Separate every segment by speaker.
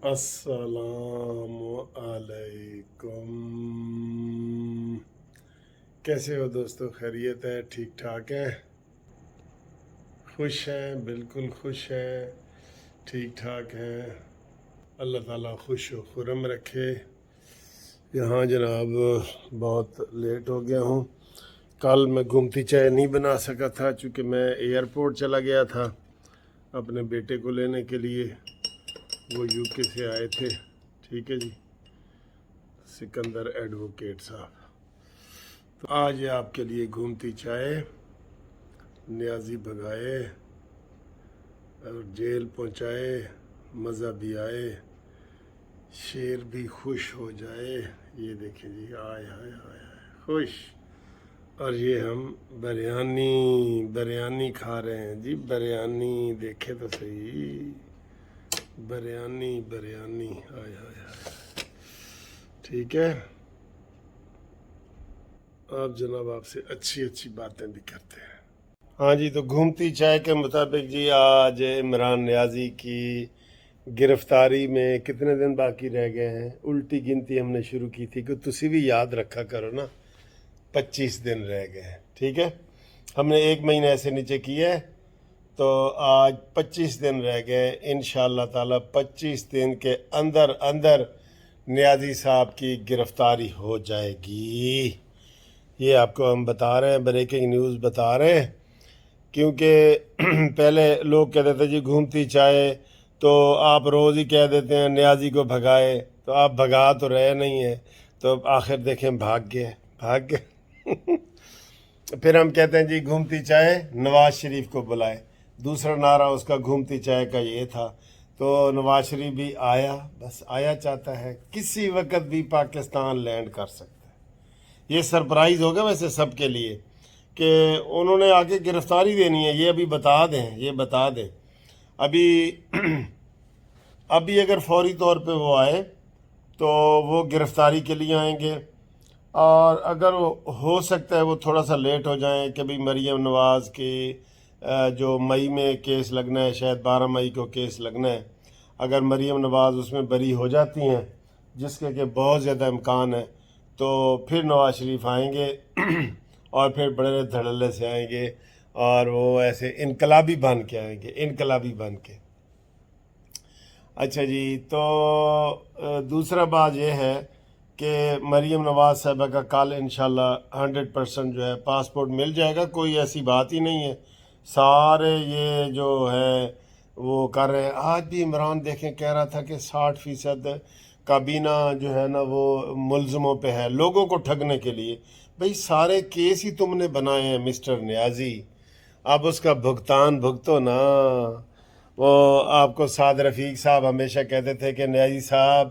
Speaker 1: السلام علیکم، کیسے ہو دوستو؟ خیریت ہے؟ ٹھیک ٹھاک ہیں؟ خوش ہیں؟ بالکل خوش ہیں، ٹھیک ٹھاک ہیں۔ اللہ تعالیٰ خوش و خرم رکھے۔ یہاں جناب بہت لیٹ ہو گیا ہوں۔ کل میں گھومتی چائے نہیں بنا سکا تھا چونکہ میں ایئرپورٹ چلا گیا تھا اپنے بیٹے کو لینے کے لیے، وہ یو کے سے آئے تھے۔ ٹھیک ہے جی، سکندر ایڈوکیٹ صاحب۔ تو آج آپ کے لیے گھومتی چائے، نیازی بھگائے اور جیل پہنچائے، مزہ بھی آئے، شیر بھی خوش ہو جائے۔ یہ دیکھیں جی، آئے ہائے ہائے خوش۔ اور یہ ہم بریانی کھا رہے ہیں جی، بریانی دیکھے تو صحیح، بریانی ہائے ہائے ہائے۔ ٹھیک ہے، آپ جناب آپ سے اچھی باتیں بھی کرتے ہیں۔ ہاں جی، تو گھومتی چائے کے مطابق جی آج عمران نیازی کی گرفتاری میں کتنے دن باقی رہ گئے ہیں؟ الٹی گنتی ہم نے شروع کی تھی کہ تسی بھی یاد رکھا کرو نا، 25 دن رہ گئے ہیں۔ ٹھیک ہے، ہم نے 1 مہینہ ایسے نیچے کیا ہے، تو آج 25 دن رہ گئے۔ انشاءاللہ تعالی 25 دن کے اندر نیازی صاحب کی گرفتاری ہو جائے گی۔ یہ آپ کو ہم بتا رہے ہیں، بریکنگ نیوز بتا رہے ہیں، کیونکہ پہلے لوگ کہتے تھے جی گھومتی چائے تو آپ روز ہی کہہ دیتے ہیں نیازی کو بھگائے، تو آپ بھگا تو رہے نہیں ہیں، تو آخر دیکھیں بھاگ گئے۔ پھر ہم کہتے ہیں جی گھومتی چائے نواز شریف کو بلائے، دوسرا نعرہ اس کا گھومتی چائے کا یہ تھا۔ تو نواز شریف بھی آیا، بس آیا چاہتا ہے، کسی وقت بھی پاکستان لینڈ کر سکتا ہے۔ یہ سرپرائز ہوگا ویسے سب کے لیے کہ انہوں نے آگے گرفتاری دینی ہے، یہ ابھی بتا دیں ابھی اگر فوری طور پہ وہ آئے تو وہ گرفتاری کے لیے آئیں گے، اور اگر ہو سکتا ہے وہ تھوڑا سا لیٹ ہو جائیں کہ بھی مریم نواز کی جو مئی میں کیس لگنا ہے، شاید 12 مئی کو کیس لگنا ہے، اگر مریم نواز اس میں بری ہو جاتی ہیں، جس کے کہ بہت زیادہ امکان ہے، تو پھر نواز شریف آئیں گے اور پھر بڑے دھڑلے سے آئیں گے، اور وہ ایسے انقلابی بن کے آئیں گے، انقلابی بن کے۔ اچھا جی، تو دوسرا بات یہ ہے کہ مریم نواز صاحبہ کا کل انشاءاللہ 100% جو ہے پاسپورٹ مل جائے گا، کوئی ایسی بات ہی نہیں ہے۔ سارے یہ جو ہے وہ کر رہے ہیں۔ آج بھی عمران دیکھیں کہہ رہا تھا کہ 60% کابینہ جو ہے نا وہ ملزموں پہ ہے، لوگوں کو ٹھگنے کے لیے۔ بھئی سارے کیس ہی تم نے بنائے ہیں مسٹر نیازی، اب اس کا بھگتان بھگتو نا۔ وہ آپ کو سعد رفیق صاحب ہمیشہ کہتے تھے کہ نیازی صاحب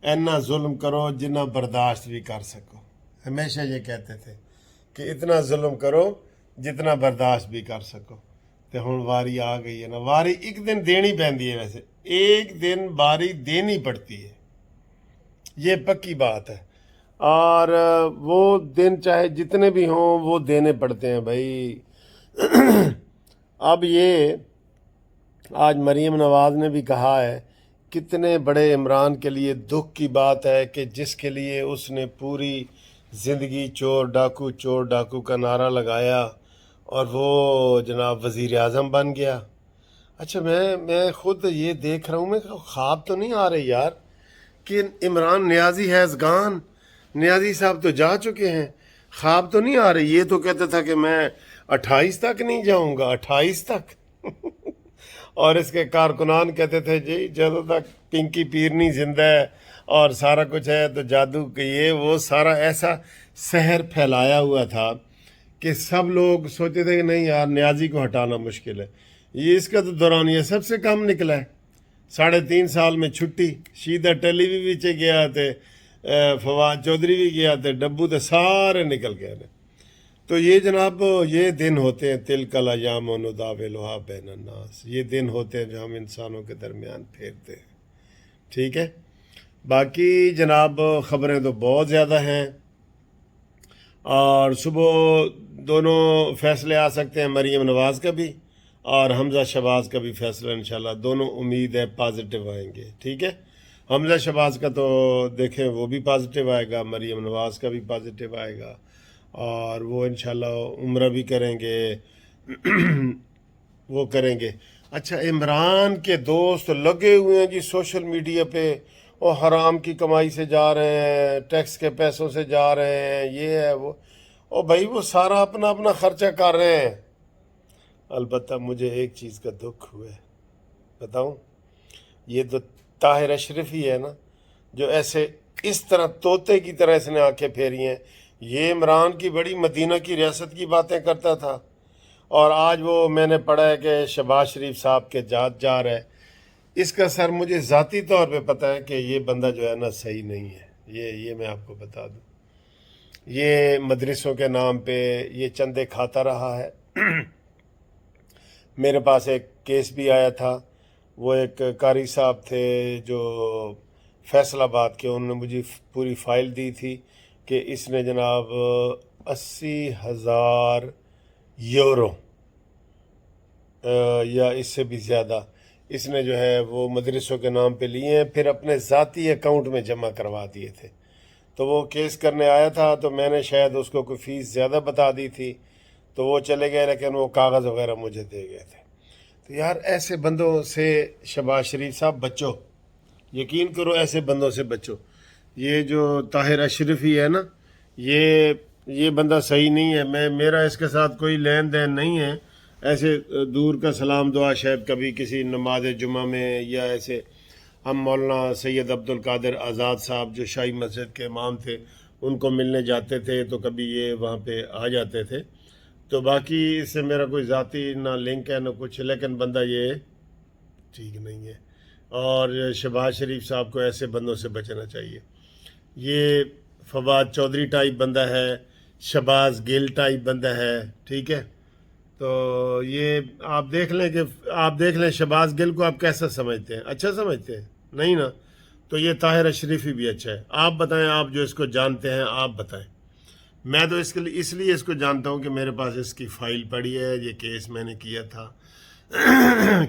Speaker 1: اینا ظلم کرو جنہ برداشت بھی کر سکو، ہمیشہ یہ کہتے تھے کہ اتنا ظلم کرو جتنا برداشت بھی کر سکو۔ تو ہن واری آ گئی ہے نا، واری ایک دن دینی پہندی ہے، ویسے ایک دن باری دینی پڑتی ہے، یہ پکی بات ہے، اور وہ دن چاہے جتنے بھی ہوں وہ دینے پڑتے ہیں بھائی۔ اب یہ آج مریم نواز نے بھی کہا ہے، کتنے بڑے عمران کے لیے دکھ کی بات ہے کہ جس کے لیے اس نے پوری زندگی چور ڈاکو کا نعرہ لگایا اور وہ جناب وزیر اعظم بن گیا۔ اچھا میں خود یہ دیکھ رہا ہوں، میں خواب تو نہیں آ رہے یار کہ عمران نیازی ہیز گان، نیازی صاحب تو جا چکے ہیں، خواب تو نہیں آ رہے؟ یہ تو کہتا تھا کہ میں 28 تک نہیں جاؤں گا، 28 تک اور اس کے کارکنان کہتے تھے جی جدوں تک پنکی پیرنی زندہ ہے اور سارا کچھ ہے تو جادو کہ یہ وہ سارا ایسا سحر پھیلایا ہوا تھا کہ سب لوگ سوچتے تھے کہ نہیں یار نیازی کو ہٹانا مشکل ہے۔ یہ اس کا تو دورانیہ سب سے کم نکلا ہے، 3.5 سال میں چھٹی، شیدہ ٹیلی بھی بیچے گیا تھے، فواد چودھری بھی گیا تھے، ڈبو تو سارے نکل گئے تھے۔ تو یہ جناب یہ دن ہوتے ہیں، تلک الایام نداولها بین الناس، یہ دن ہوتے ہیں جو ہم انسانوں کے درمیان پھیرتے ہیں۔ ٹھیک ہے، باقی جناب خبریں تو بہت زیادہ ہیں، اور صبح دونوں فیصلے آ سکتے ہیں، مریم نواز کا بھی اور حمزہ شہباز کا بھی فیصلہ انشاءاللہ، دونوں امید ہے پازیٹیو آئیں گے۔ ٹھیک ہے، حمزہ شہباز کا تو دیکھیں وہ بھی پازیٹیو آئے گا، مریم نواز کا بھی پازیٹیو آئے گا، اور وہ انشاءاللہ عمرہ بھی کریں گے، وہ کریں گے۔ اچھا، عمران کے دوست لگے ہوئے ہیں جی سوشل میڈیا پہ، وہ حرام کی کمائی سے جا رہے ہیں، ٹیکس کے پیسوں سے جا رہے ہیں، یہ ہے وہ، او بھائی وہ سارا اپنا اپنا خرچہ کر رہے ہیں۔ البتہ مجھے ایک چیز کا دکھ ہوا ہے، بتاؤں؟ یہ تو طاہر اشرف ہی ہے نا جو ایسے اس طرح طوطے کی طرح اس نے آنکھیں پھیری ہیں۔ یہ عمران کی بڑی مدینہ کی ریاست کی باتیں کرتا تھا، اور آج وہ میں نے پڑھا ہے کہ شہباز شریف صاحب کے جات جا رہا ہے۔ اس کا سر مجھے ذاتی طور پہ پتہ ہے کہ یہ بندہ جو ہے نا صحیح نہیں ہے، یہ میں آپ کو بتا دوں۔ یہ مدرسوں کے نام پہ یہ چندے کھاتا رہا ہے۔ میرے پاس ایک کیس بھی آیا تھا، وہ ایک قاری صاحب تھے جو فیصل آباد کے، انہوں نے مجھے پوری فائل دی تھی کہ اس نے جناب 80,000 یورو یا اس سے بھی زیادہ اس نے جو ہے وہ مدرسوں کے نام پہ لیے ہیں، پھر اپنے ذاتی اکاؤنٹ میں جمع کروا دیے تھے۔ تو وہ کیس کرنے آیا تھا تو میں نے شاید اس کو کوئی فیس زیادہ بتا دی تھی، تو وہ چلے گئے، لیکن وہ کاغذ وغیرہ مجھے دے گئے تھے۔ تو یار ایسے بندوں سے شہباز شریف صاحب بچو، یقین کرو ایسے بندوں سے بچو۔ یہ جو طاہر اشرف ہی ہے نا، یہ بندہ صحیح نہیں ہے۔ میرا اس کے ساتھ کوئی لین دین نہیں ہے، ایسے دور کا سلام دعا شاید کبھی کسی نماز جمعہ میں، یا ایسے ہم مولانا سید عبد القادر آزاد صاحب جو شاہی مسجد کے امام تھے ان کو ملنے جاتے تھے، تو کبھی یہ وہاں پہ آ جاتے تھے۔ تو باقی اس سے میرا کوئی ذاتی نہ لنک ہے نہ کچھ، لیکن بندہ یہ ٹھیک نہیں ہے، اور شہباز شریف صاحب کو ایسے بندوں سے بچنا چاہیے۔ یہ فواد چودھری ٹائپ بندہ ہے، شہباز گل ٹائپ بندہ ہے، ٹھیک ہے؟ تو یہ آپ دیکھ لیں شہباز گل کو آپ کیسا سمجھتے ہیں؟ اچھا سمجھتے ہیں؟ نہیں نا؟ تو یہ طاہر اشرفی بھی اچھا ہے۔ آپ بتائیں، آپ جو اس کو جانتے ہیں آپ بتائیں۔ میں تو اس لیے اس کو جانتا ہوں کہ میرے پاس اس کی فائل پڑی ہے، یہ کیس میں نے کیا تھا۔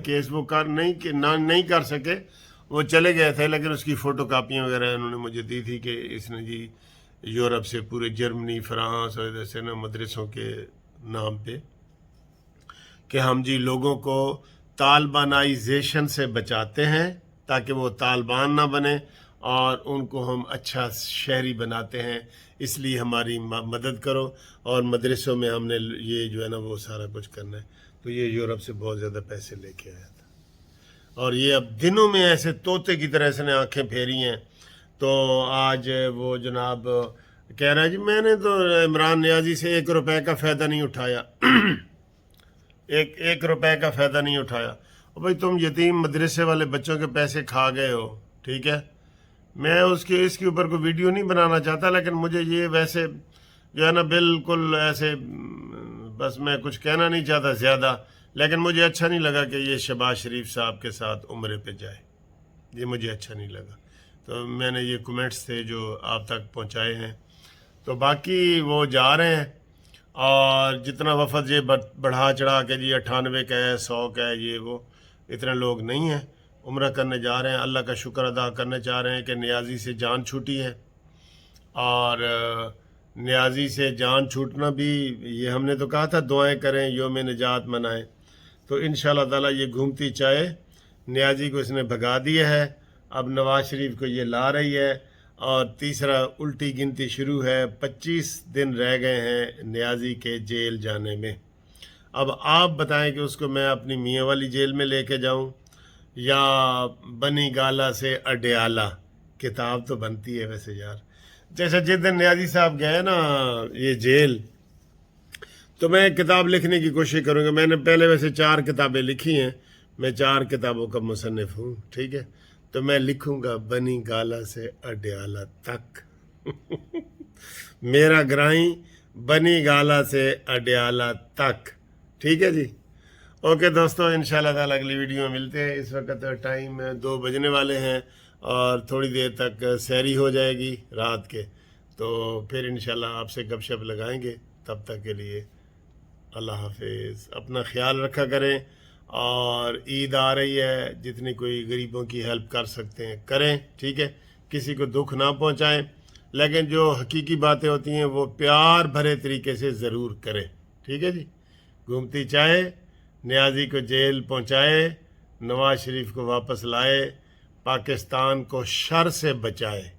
Speaker 1: کیس وہ نہیں کر سکے، وہ چلے گئے تھے، لیکن اس کی فوٹو کاپیاں وغیرہ انہوں نے مجھے دی تھی کہ اس نے جی یورپ سے پورے جرمنی، فرانس اور ایسے نا مدرسوں کے نام پہ کہ ہم جی لوگوں کو طالبانائزیشن سے بچاتے ہیں تاکہ وہ طالبان نہ بنے، اور ان کو ہم اچھا شہری بناتے ہیں، اس لیے ہماری مدد کرو، اور مدرسوں میں ہم نے یہ جو ہے نا وہ سارا کچھ کرنا ہے۔ تو یہ یورپ سے بہت زیادہ پیسے لے کے آیا تھا، اور یہ اب دنوں میں ایسے طوطے کی طرح اس نے آنکھیں پھیری ہیں۔ تو آج وہ جناب کہہ رہا ہے جی میں نے تو عمران نیازی سے 1 روپے کا فائدہ نہیں اٹھایا، ایک روپے کا فائدہ نہیں اٹھایا۔ اور بھائی تم یتیم مدرسے والے بچوں کے پیسے کھا گئے ہو، ٹھیک ہے؟ میں اس کے اوپر کوئی ویڈیو نہیں بنانا چاہتا، لیکن مجھے یہ ویسے جو ہے نا بالکل ایسے، بس میں کچھ کہنا نہیں چاہتا زیادہ، لیکن مجھے اچھا نہیں لگا کہ یہ شہباز شریف صاحب کے ساتھ عمرے پہ جائے، یہ مجھے اچھا نہیں لگا۔ تو میں نے یہ کمنٹس تھے جو آپ تک پہنچائے ہیں۔ تو باقی وہ جا رہے ہیں، اور جتنا وفد یہ بڑھا چڑھا کے جی 98 کا ہے، 100 کا ہے، یہ وہ اتنے لوگ نہیں ہیں، عمرہ کرنے جا رہے ہیں، اللہ کا شکر ادا کرنے چاہ رہے ہیں کہ نیازی سے جان چھوٹی ہے، اور نیازی سے جان چھوٹنا بھی یہ ہم نے تو کہا تھا دعائیں کریں، یوم نجات منائیں، تو انشاءاللہ تعالیٰ یہ گھومتی چائے نیازی کو اس نے بھگا دیا ہے، اب نواز شریف کو یہ لا رہی ہے، اور تیسرا الٹی گنتی شروع ہے، 25 دن رہ گئے ہیں نیازی کے جیل جانے میں۔ اب آپ بتائیں کہ اس کو میں اپنی میاں والی جیل میں لے کے جاؤں یا بنی گالا سے اڈیالہ؟ کتاب تو بنتی ہے ویسے یار۔ جیسے جس دن نیازی صاحب گئے نا یہ جیل، تو میں کتاب لکھنے کی کوشش کروں گا۔ میں نے پہلے ویسے 4 کتابیں لکھی ہیں، میں 4 کتابوں کا مصنف ہوں، ٹھیک ہے؟ تو میں لکھوں گا بنی گالا سے اڈیالہ تک میرا گرائیں بنی گالا سے اڈیالہ تک، ٹھیک ہے جی؟ اوکے دوستو، انشاءاللہ تعالیٰ اگلی ویڈیو میں ملتے ہیں۔ اس وقت ٹائم 2 بجنے والے ہیں، اور تھوڑی دیر تک سحری ہو جائے گی رات کے، تو پھر انشاءاللہ آپ سے گپ شپ لگائیں گے۔ تب تک کے لیے اللہ حافظ، اپنا خیال رکھا کریں، اور عید آ رہی ہے، جتنی کوئی غریبوں کی ہیلپ کر سکتے ہیں کریں، ٹھیک ہے، کسی کو دکھ نہ پہنچائیں، لیکن جو حقیقی باتیں ہوتی ہیں وہ پیار بھرے طریقے سے ضرور کریں، ٹھیک ہے جی۔ گومتی چائے نیازی کو جیل پہنچائے، نواز شریف کو واپس لائے، پاکستان کو شر سے بچائے۔